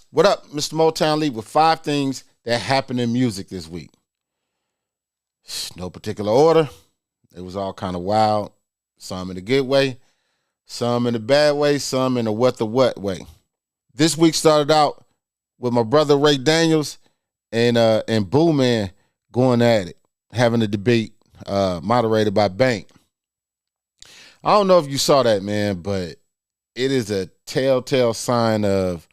What up, Mr. Moetown Lee with 5 things that happened in music this week. No particular order. It was all kind of wild. Some in a good way, some in a bad way, some in a what the what way. This week started out with my brother Ray Daniels and Boo Man going at it, having a debate moderated by Bank. I don't know if you saw that, man, but it is a telltale sign of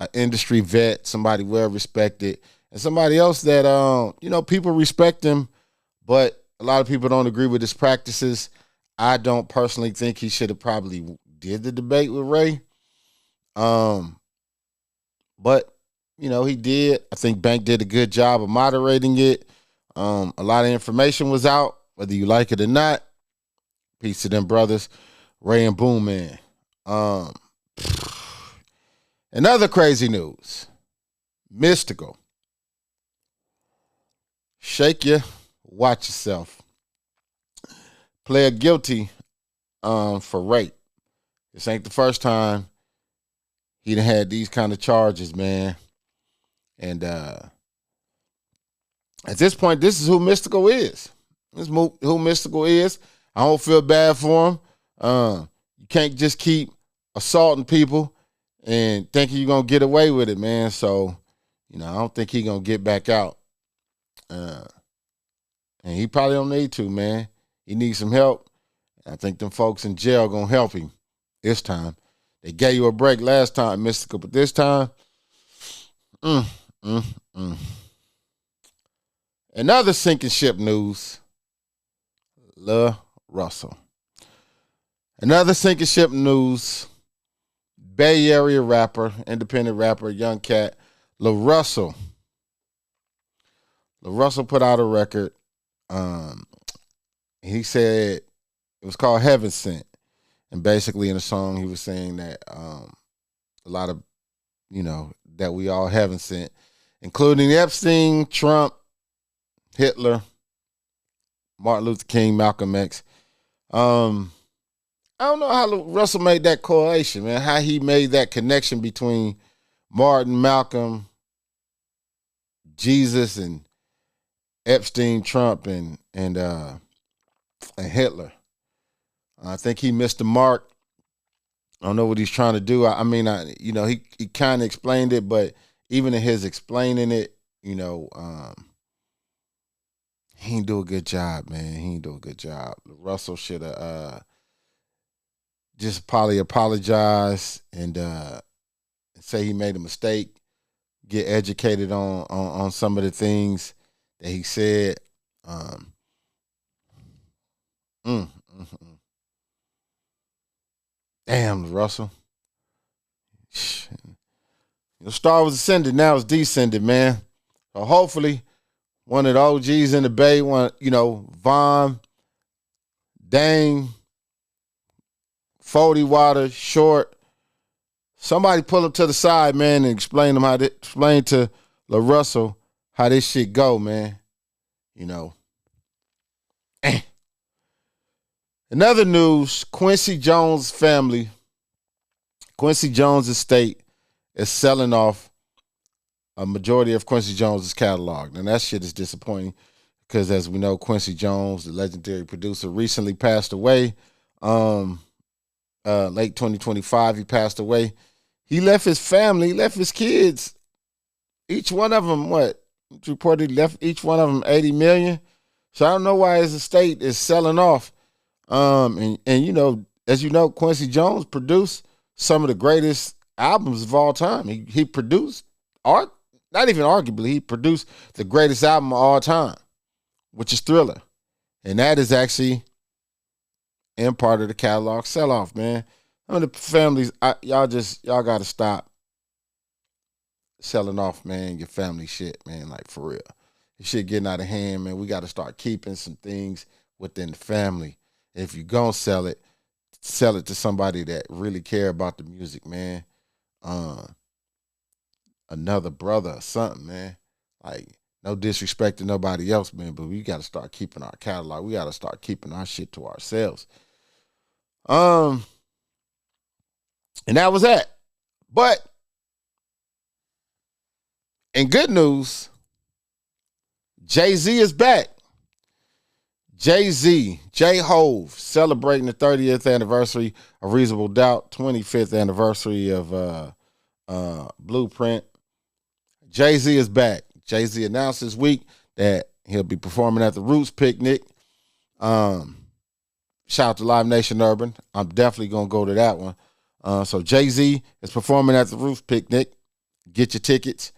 an industry vet, somebody well respected, and somebody else that people respect him, but a lot of people don't agree with his practices. I don't personally think he should have probably did the debate with Ray. But he did. I think Bank did a good job of moderating it. A lot of information was out, whether you like it or not. Peace to them brothers, Ray and Boom Man. And other crazy news. Mystikal. Shake you, watch yourself. Pled guilty for rape. This ain't the first time he done had these kind of charges, man. And at this point, this is who Mystikal is. This is who Mystikal is. I don't feel bad for him. You can't just keep assaulting people and thinking you're going to get away with it, man. So, I don't think he's going to get back out. And he probably don't need to, man. He needs some help. I think them folks in jail going to help him this time. They gave you a break last time, Mystikal, but this time, Another sinking ship news, LaRussel. Another sinking ship news, Bay Area rapper, independent rapper, young cat, LaRussel. LaRussel put out a record. He said it was called Heaven Sent. And basically in the song he was saying that a lot of, that we all heaven sent, including Epstein, Trump, Hitler, Martin Luther King, Malcolm X. I don't know how Russell made that correlation, man, how he made that connection between Martin, Malcolm, Jesus, and Epstein, Trump, and Hitler. I think he missed the mark. I don't know what he's trying to do. He kind of explained it, but even in his explaining it, he didn't do a good job, man. He didn't do a good job. Russell should have just probably apologize and say he made a mistake, get educated on some of the things that he said. Damn, Russell. Your star was ascended, now it's descended, man. So hopefully, one of the OGs in the Bay, Von, Dane, 40 Water, Short. Somebody pull him to the side, man, and explain to LaRussel how this shit go, man. In other news, Quincy Jones family, Quincy Jones estate is selling off a majority of Quincy Jones' catalog. And that shit is disappointing because, as we know, Quincy Jones, the legendary producer, recently passed away. Late 2025, he passed away. He left his family, left his kids. Each one of them, reported left each one of them $80 million. So I don't know why his estate is selling off. And as you know, Quincy Jones produced some of the greatest albums of all time. He produced not even arguably, he produced the greatest album of all time, which is Thriller. And that is actually in part of the catalog sell-off, man. The families, y'all got to stop selling off, man, your family shit, man, like for real. This shit getting out of hand, man. We got to start keeping some things within the family. If you're going to sell it to somebody that really care about the music, man. Another brother or something, man. Like, no disrespect to nobody else, man, but we got to start keeping our catalog. We got to start keeping our shit to ourselves. And that was that. But And good news, Jay Z is back. Jay Z, J-Hove, celebrating the 30th anniversary of Reasonable Doubt, 25th anniversary of Blueprint. Jay Z is back. Jay Z announced this week that he'll be performing at the Roots Picnic. Shout out to Live Nation Urban. I'm definitely going to go to that one. So Jay Z is performing at the Roots Picnic. Get your tickets.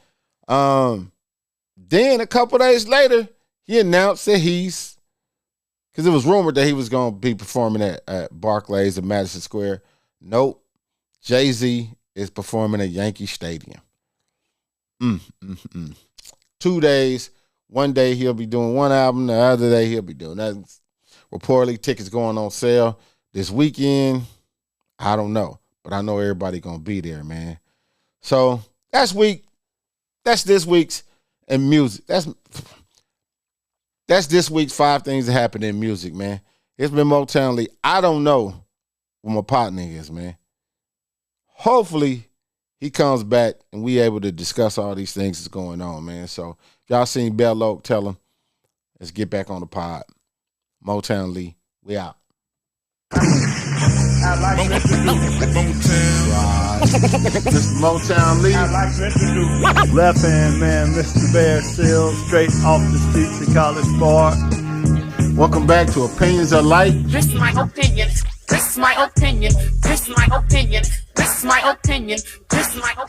Then a couple days later, he announced that because it was rumored that he was going to be performing at Barclays and Madison Square. Nope. Jay Z is performing at Yankee Stadium. 2 days. One day he'll be doing one album. The other day he'll be doing that. Reportedly, tickets going on sale this weekend. I don't know. But I know everybody going to be there, man. So that's this week's in music. That's this week's 5 things that happened in music, man. It's been Moetown Lee. I don't know what my partner is, man. Hopefully, he comes back and we able to discuss all these things that's going on, man. So, if y'all seen Bell Oak, tell him, let's get back on the pod. Moetown Lee, we out. I'd like to introduce Mr. Moetown Lee. I'd like to introduce left hand man, Mr. Bear Sills, straight off the streets of College Park. Welcome back to Opinions Alike. This is my opinion. This is my opinion. This is my opinion. This is my opinion. This is my opinion.